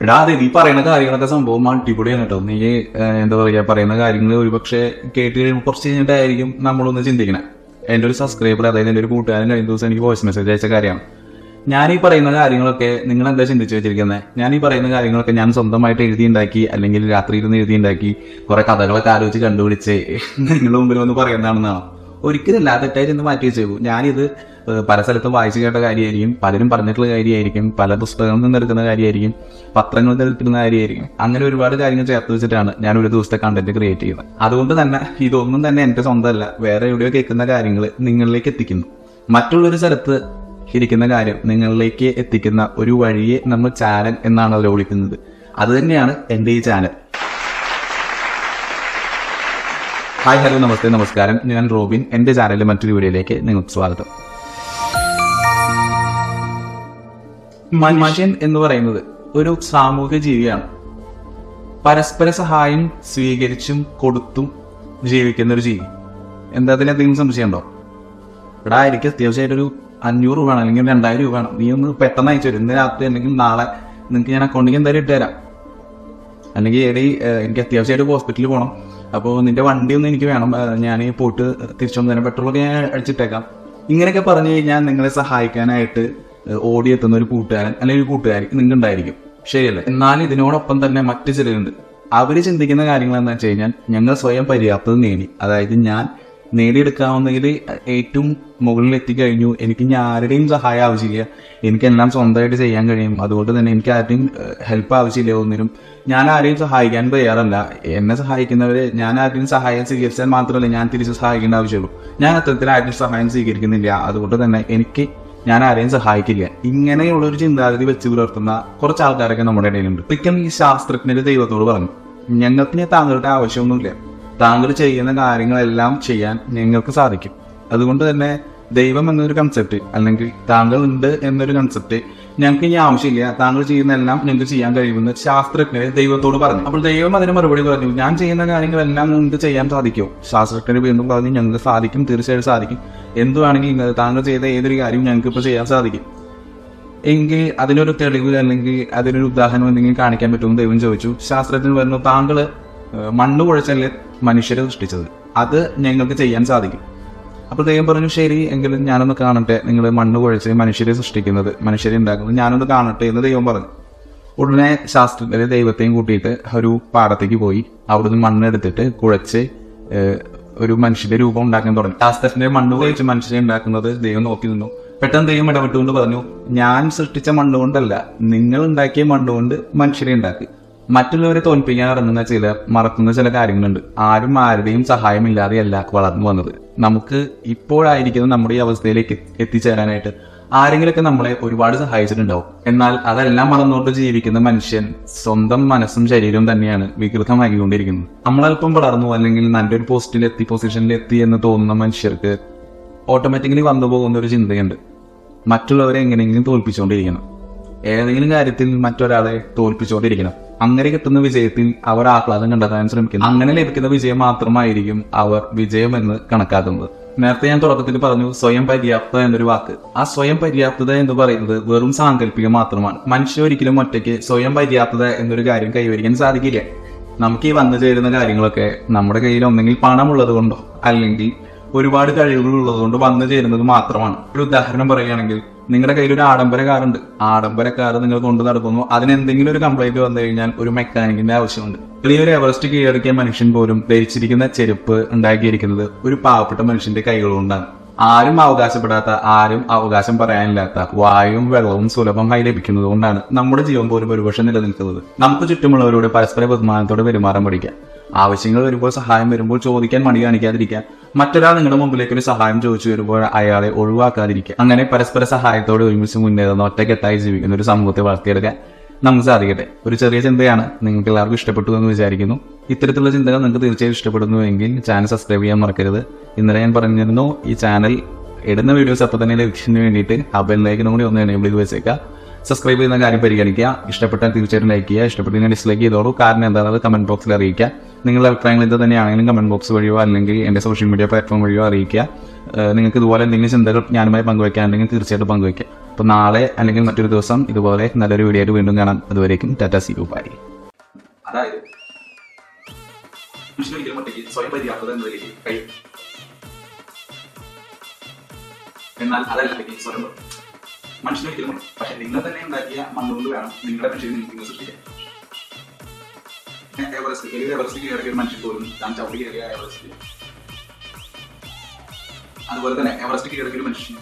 എടാ അതെ നീ പറയുന്ന കാര്യങ്ങളൊക്കെ സംഭവം അടിപൊളിയാണ് കേട്ടോ. നീ എന്താ പറയാ പറയുന്ന കാര്യങ്ങൾ ഒരുപക്ഷെ കേട്ട് കഴിയുമ്പോൾ കുറച്ച് കഴിഞ്ഞിട്ടായിരിക്കും നമ്മളൊന്ന് ചിന്തിക്കണം. എൻ്റെ ഒരു സബ്സ്ക്രൈബർ, അതായത് എൻ്റെ ഒരു കൂട്ടുകാരൻ കഴിഞ്ഞ ദിവസം എനിക്ക് വോയിസ് മെസ്സേജ് അയച്ച കാര്യമാണ്. ഞാൻ ഈ പറയുന്ന കാര്യങ്ങളൊക്കെ നിങ്ങൾ എന്താ ചിന്തിച്ചു വെച്ചിരിക്കുന്നത്? ഞാൻ ഈ പറയുന്ന കാര്യങ്ങളൊക്കെ ഞാൻ സ്വന്തമായിട്ട് എഴുതിയുണ്ടാക്കി, അല്ലെങ്കിൽ രാത്രിയിരുന്ന് എഴുതിയുണ്ടാക്കി കുറെ കഥകളൊക്കെ ആലോചിച്ച് കണ്ടുപിടിച്ച് നിങ്ങളുടെ മുമ്പിൽ ഒന്ന് പറയുന്നതാണെന്നാണോ? ഒരിക്കലല്ല, തെറ്റായി ചെന്ന് മാറ്റി വെച്ചേക്കൂ. ഞാനിത് പല സ്ഥലത്തും വായിച്ചു കേട്ട കാര്യമായിരിക്കും, പലരും പറഞ്ഞിട്ടുള്ള കാര്യമായിരിക്കും, പല പുസ്തകങ്ങളിൽ നിന്ന് എടുക്കുന്ന കാര്യമായിരിക്കും, പത്രങ്ങളിൽ നിന്ന് എടുക്കുന്ന കാര്യമായിരിക്കും. അങ്ങനെ ഒരുപാട് കാര്യങ്ങൾ ചേർത്ത് വെച്ചിട്ടാണ് ഞാൻ ഒരു ദിവസത്തെ കണ്ടന്റ് ക്രിയേറ്റ് ചെയ്യുന്നത്. അതുകൊണ്ട് തന്നെ ഇതൊന്നും തന്നെ എന്റെ സ്വന്തമല്ല, വേറെ എവിടെയോ കേൾക്കുന്ന കാര്യങ്ങൾ നിങ്ങളിലേക്ക് എത്തിക്കുന്നു. മറ്റുള്ളൊരു സ്ഥലത്ത് ഇരിക്കുന്ന കാര്യം നിങ്ങളിലേക്ക് എത്തിക്കുന്ന ഒരു വഴിയെ നമ്മൾ ചാനൽ എന്നാണ് അവർ വിളിക്കുന്നത്. അത് തന്നെയാണ് എൻ്റെ ഈ ചാനൽ. ഹായ്, ഹലോ, നമസ്തേ, നമസ്കാരം. ഞാൻ റോബിൻ. എൻ്റെ ചാനലിലെ മറ്റൊരു വീഡിയോയിലേക്ക് നിങ്ങൾക്ക് സ്വാഗതം. മനുഷ്യൻ എന്ന് പറയുന്നത് ഒരു സാമൂഹിക ജീവിയാണ്. പരസ്പര സഹായം സ്വീകരിച്ചും കൊടുത്തും ജീവിക്കുന്ന ഒരു ജീവി. എന്താ അതിനെന്തെങ്കിലും സംശയമുണ്ടോ? ഇവിടെ എനിക്ക് അത്യാവശ്യമായിട്ടൊരു 500 രൂപ വേണം, അല്ലെങ്കിൽ 2000 രൂപ വേണം, നീ ഒന്ന് പെട്ടെന്ന് അയച്ചു തരും. ഇന്ന് രാത്രി അല്ലെങ്കിൽ നാളെ നിങ്ങൾക്ക് ഞാൻ അക്കൗണ്ടിലേക്ക് എന്തായാലും ഇട്ടുതരാം. അല്ലെങ്കിൽ എനിക്ക് അത്യാവശ്യമായിട്ട് ഹോസ്പിറ്റലിൽ പോകണം, അപ്പോൾ നിന്റെ വണ്ടി ഒന്ന് എനിക്ക് വേണം, ഞാൻ പോയിട്ട് തിരിച്ചൊന്ന് തന്നെ പെട്രോളൊക്കെ ഞാൻ അടിച്ചിട്ടേക്കാം. ഇങ്ങനെയൊക്കെ പറഞ്ഞു കഴിഞ്ഞാൽ നിങ്ങളെ സഹായിക്കാനായിട്ട് ഓടിയെത്തുന്ന ഒരു കൂട്ടുകാരൻ അല്ലെങ്കിൽ ഒരു കൂട്ടുകാരി നിങ്ങൾക്കുണ്ടായിരിക്കും, ശരിയല്ലേ? എന്നാൽ ഇതിനോടൊപ്പം തന്നെ മറ്റു ചിലരുണ്ട്. അവർ ചിന്തിക്കുന്ന കാര്യങ്ങൾ എന്താ വെച്ച് കഴിഞ്ഞാൽ, ഞങ്ങൾ സ്വയം പര്യാപ്തത നേടി, അതായത് ഞാൻ നേടിയെടുക്കാവുന്നതിൽ ഏറ്റവും മുകളിൽ എത്തിക്കഴിഞ്ഞു, എനിക്ക് ഇനി ആരുടെയും സഹായം ആവശ്യമില്ല, എനിക്കെല്ലാം സ്വന്തമായിട്ട് ചെയ്യാൻ കഴിയും, അതുകൊണ്ട് തന്നെ എനിക്ക് ആരുടെയും ഹെൽപ്പ് ആവശ്യമില്ല ഒന്നിനും, ഞാൻ ആരെയും സഹായിക്കാൻ തയ്യാറല്ല. എന്നെ സഹായിക്കുന്നവരെ ഞാൻ ആരുടെയും സഹായം സ്വീകരിച്ചാൽ മാത്രമല്ല ഞാൻ തിരിച്ച് സഹായിക്കേണ്ട ആവശ്യമുള്ളൂ. ഞാൻ അത്തരത്തിൽ ആരുടെയും സഹായം സ്വീകരിക്കുന്നില്ല, അതുകൊണ്ട് തന്നെ ഞാൻ ആരെയും സഹായിക്കില്ല. ഇങ്ങനെയുള്ള ഒരു ചിന്താഗതി വെച്ച് പുലർത്തുന്ന കുറച്ച് ആൾക്കാരൊക്കെ നമ്മുടെ ഇടയിലുണ്ട്. ഒരിക്കലും ഈ ശാസ്ത്രജ്ഞര് ദൈവത്തോട് പറഞ്ഞു, ഞങ്ങൾക്ക് താങ്കളുടെ ആവശ്യമൊന്നുമില്ല, താങ്കൾ ചെയ്യുന്ന കാര്യങ്ങളെല്ലാം ചെയ്യാൻ ഞങ്ങൾക്ക് സാധിക്കും. അതുകൊണ്ട് തന്നെ ദൈവം എന്നൊരു കൺസെപ്റ്റ്, അല്ലെങ്കിൽ താങ്കൾ ഉണ്ട് എന്നൊരു കൺസെപ്റ്റ് ഞങ്ങൾക്ക് ഇനി ആവശ്യമില്ല, താങ്കൾ ചെയ്യുന്ന എല്ലാം ഞങ്ങൾക്ക് ചെയ്യാൻ കഴിയുമെന്ന് ശാസ്ത്രജ്ഞരെ ദൈവത്തോട് പറഞ്ഞു. അപ്പോൾ ദൈവം അതിന് മറുപടി പറഞ്ഞു, ഞാൻ ചെയ്യുന്ന കാര്യങ്ങളെല്ലാം നിങ്ങൾക്ക് ചെയ്യാൻ സാധിക്കുമോ? ശാസ്ത്രജ്ഞർ വീണ്ടും പറഞ്ഞു, ഞങ്ങൾക്ക് സാധിക്കും, തീർച്ചയായിട്ടും സാധിക്കും. എന്തുവാണെങ്കിൽ താങ്കൾ ചെയ്ത ഏതൊരു കാര്യവും ഞങ്ങൾക്ക് ഇപ്പോൾ ചെയ്യാൻ സാധിക്കും. എങ്കിൽ അതിനൊരു തെളിവ് അല്ലെങ്കിൽ അതിനൊരു ഉദാഹരണം എന്തെങ്കിലും കാണിക്കാൻ പറ്റുമെന്ന് ദൈവം ചോദിച്ചു. ശാസ്ത്രജ്ഞർ പറഞ്ഞു, താങ്കൾ മണ്ണ് കുഴച്ചല്ലേ മനുഷ്യരെ സൃഷ്ടിച്ചത്, അത് ഞങ്ങൾക്ക് ചെയ്യാൻ സാധിക്കും. അപ്പോൾ ദൈവം പറഞ്ഞു, ശരി, എങ്കിലും ഞാനൊന്ന് കാണട്ടെ, നിങ്ങൾ മണ്ണ് കുഴച്ച് മനുഷ്യരെ സൃഷ്ടിക്കുന്നത്, മനുഷ്യരെ ഉണ്ടാക്കുന്നത് ഞാനൊന്ന് കാണട്ടെ എന്ന് ദൈവം പറഞ്ഞു. ഉടനെ ശാസ്ത്രജ്ഞരെ ദൈവത്തെയും കൂട്ടിയിട്ട് ഒരു പാടത്തേക്ക് പോയി അവിടുന്ന് മണ്ണെടുത്തിട്ട് കുഴച്ച് ഒരു മനുഷ്യന്റെ രൂപം ഉണ്ടാക്കാൻ തുടങ്ങി. ശാസ്ത്രജ്ഞരെ മണ്ണ് കുഴച്ച് മനുഷ്യരെ ഉണ്ടാക്കുന്നത് ദൈവം നോക്കി നിന്നു. പെട്ടെന്ന് ദൈവം ഇടപെട്ടുകൊണ്ട് പറഞ്ഞു, ഞാൻ സൃഷ്ടിച്ച മണ്ണുകൊണ്ടല്ല, നിങ്ങൾ ഉണ്ടാക്കിയ മണ്ണുകൊണ്ട് മനുഷ്യരെ ഉണ്ടാക്കി. മറ്റുള്ളവരെ തോൽപ്പിക്കാൻ ഇറങ്ങുന്ന മറക്കുന്ന ചില കാര്യങ്ങളുണ്ട്. ആരും ആരുടെയും സഹായമില്ലാതെയല്ല വളർന്നു വന്നത്. നമുക്ക് ഇപ്പോഴായിരിക്കുന്ന നമ്മുടെ ഈ അവസ്ഥയിലേക്ക് എത്തിച്ചേരാനായിട്ട് ആരെങ്കിലൊക്കെ നമ്മളെ ഒരുപാട് സഹായിച്ചിട്ടുണ്ടാവും. എന്നാൽ അതെല്ലാം മറന്നുകൊണ്ട് ജീവിക്കുന്ന മനുഷ്യൻ സ്വന്തം മനസ്സും ശരീരവും തന്നെയാണ് വികൃതമാക്കിക്കൊണ്ടിരിക്കുന്നത്. നമ്മളൽപ്പം വളർന്നു അല്ലെങ്കിൽ നല്ലൊരു പൊസിഷനിലെത്തി എന്ന് തോന്നുന്ന മനുഷ്യർക്ക് ഓട്ടോമാറ്റിക്കലി വന്നു പോകുന്ന ഒരു ചിന്തയുണ്ട്, മറ്റുള്ളവരെ എങ്ങനെയെങ്കിലും തോൽപ്പിച്ചുകൊണ്ടിരിക്കണം, ഏതെങ്കിലും കാര്യത്തിൽ മറ്റൊരാളെ തോൽപ്പിച്ചുകൊണ്ടിരിക്കണം. അങ്ങനെ കിട്ടുന്ന വിജയത്തിൽ അവർ ആഹ്ലാദം കണ്ടെത്താൻ ശ്രമിക്കുന്നു. അങ്ങനെ ലഭിക്കുന്ന വിജയം മാത്രമായിരിക്കും അവർ വിജയം എന്ന് കണക്കാക്കുന്നത്. നേരത്തെ ഞാൻ തുടക്കത്തിൽ പറഞ്ഞു സ്വയം പര്യാപ്തത എന്നൊരു വാക്ക്. ആ സ്വയം പര്യാപ്തത എന്ന് പറയുന്നത് വെറും സാങ്കല്പികം മാത്രമാണ്. മനുഷ്യ ഒരിക്കലും ഒറ്റയ്ക്ക് സ്വയം പര്യാപ്തത എന്നൊരു കാര്യം കൈവരിക്കാൻ സാധിക്കില്ല. നമുക്ക് ഈ വന്നു ചേരുന്ന കാര്യങ്ങളൊക്കെ നമ്മുടെ കയ്യിൽ ഒന്നെങ്കിൽ പണമുള്ളത് കൊണ്ടോ അല്ലെങ്കിൽ ഒരുപാട് കഴിവുകൾ ഉള്ളത് കൊണ്ട് വന്നു ചേരുന്നത് മാത്രമാണ്. ഒരു ഉദാഹരണം പറയുകയാണെങ്കിൽ, നിങ്ങളുടെ കയ്യിൽ ഒരു ആഡംബര കാറുണ്ട്, ആഡംബര കാർ നിങ്ങൾ കൊണ്ടു നടക്കുന്നു, അതിനെന്തെങ്കിലും ഒരു കംപ്ലൈന്റ് വന്നു കഴിഞ്ഞാൽ ഒരു മെക്കാനിക്കിന്റെ ആവശ്യമുണ്ട്. വലിയൊരു എവറസ്റ്റ് കീഴടക്കിയ മനുഷ്യൻ പോലും ധരിച്ചിരിക്കുന്ന ചെരുപ്പ് ഉണ്ടാക്കിയിരിക്കുന്നത് ഒരു പാവപ്പെട്ട മനുഷ്യന്റെ കൈകളുകൊണ്ടാണ്. ആരും അവകാശപ്പെടാത്ത, ആരും അവകാശം പറയാനില്ലാത്ത വായുവും വെള്ളവും സുലഭമായി ലഭിക്കുന്നത് കൊണ്ടാണ് നമ്മുടെ ജീവൻ പോലും ഒരുപക്ഷെ നിലനിൽക്കുന്നത്. നമുക്ക് ചുറ്റുമുള്ളവരോട് പരസ്പര ബഹുമാനത്തോടെ പെരുമാറാൻ പഠിക്കാം. ആവശ്യങ്ങൾ വരുമ്പോൾ, സഹായം വരുമ്പോൾ ചോദിക്കാൻ മടി കാണിക്കാതിരിക്കുക. മറ്റൊരാൾ നിങ്ങളുടെ മുമ്പിലേക്ക് ഒരു സഹായം ചോദിച്ചു വരുമ്പോൾ അയാളെ ഒഴിവാക്കാതിരിക്കുക. അങ്ങനെ പരസ്പര സഹായത്തോടെ ഒരുമിച്ച് മുന്നേറുന്ന ഒറ്റക്കെട്ടായി ജീവിക്കുന്ന ഒരു സമൂഹത്തെ വളർത്തിയെടുക്കാൻ നമുക്ക് സാധിക്കട്ടെ. ഒരു ചെറിയ ചിന്തയാണ്, നിങ്ങൾക്ക് എല്ലാവർക്കും ഇഷ്ടപ്പെട്ടു എന്ന് വിചാരിക്കുന്നു. ഇത്തരത്തിലുള്ള ചിന്തകൾ നിങ്ങൾക്ക് തീർച്ചയായും ഇഷ്ടപ്പെടുന്നുവെങ്കിൽ ചാനൽ സബ്സ്ക്രൈബ് ചെയ്യാൻ മറക്കരുത്. ഇന്നലെ ഞാൻ പറഞ്ഞിരുന്നു, ഈ ചാനൽ ഇടുന്ന വീഡിയോസ് അപ്പോൾ തന്നെ ലഭിക്കുന്നതിന് വേണ്ടിയിട്ട് ആ ബെല്ലൈക്കനും കൂടി ഒന്ന് എനേബിൾ ചെയ്ത് വെച്ചേക്കുക. സബ്സ്ക്രൈബ് ചെയ്യുന്ന കാര്യം പരിഗണിക്കുക. ഇഷ്ടപ്പെട്ടാൽ തീർച്ചയായിട്ടും ലൈക്ക് ചെയ്യുക, ഇഷ്ടപ്പെട്ടെങ്കിൽ ഡിസ്ലൈക്ക് ചെയ്തോളൂ. കാരണം എന്താണത് കമന്റ് ബോക്സിൽ അറിയിക്കുക. നിങ്ങളുടെ അഭിപ്രായങ്ങൾ ഇത് തന്നെയാണെങ്കിലും കമന്റ് ബോക്സ് വഴിയോ അല്ലെങ്കിൽ എൻ്റെ സോഷ്യൽ മീഡിയ പ്ലാറ്റ്ഫോം വഴിയോ അറിയിക്കുക. നിങ്ങൾക്ക് ഇതുപോലെ എന്തെങ്കിലും ചിന്തകൾ ഞാനുമായി പങ്കുവയ്ക്കാനുണ്ടെങ്കിൽ തീർച്ചയായിട്ടും പങ്കുവയ്ക്കുക. അപ്പൊ നാളെ അല്ലെങ്കിൽ മറ്റൊരു ദിവസം ഇതുപോലെ നല്ലൊരു വീഡിയോ ആയിട്ട് വീണ്ടും കാണാം. അതുവരേക്കും ടാറ്റാ സീ യു ബൈ. അതായത് മനുഷ്യനൊരിക്കലും ഒറ്റയ്ക്ക് സ്വയം പര്യാപ്തത എന്നതിലേക്ക് കഴിയും. എന്നാൽ അതല്ല സ്വയം മനുഷ്യനൊരിക്കലും. പക്ഷെ നിങ്ങൾ തന്നെ ഉണ്ടാക്കിയ മണ്ണുകൊണ്ട് വേണം നിങ്ങളുടെ മനുഷ്യനെ നിങ്ങൾ സൃഷ്ടിക്കാൻ. എവറസ്റ്റ് കയറിയ ഒരു മനുഷ്യൻ പോലും താൻ ചവിട്ടി കയറിയ എവറസ്റ്റ്, അതുപോലെ തന്നെ എവറസ്റ്റ് കയറിയ ഒരു മനുഷ്യൻ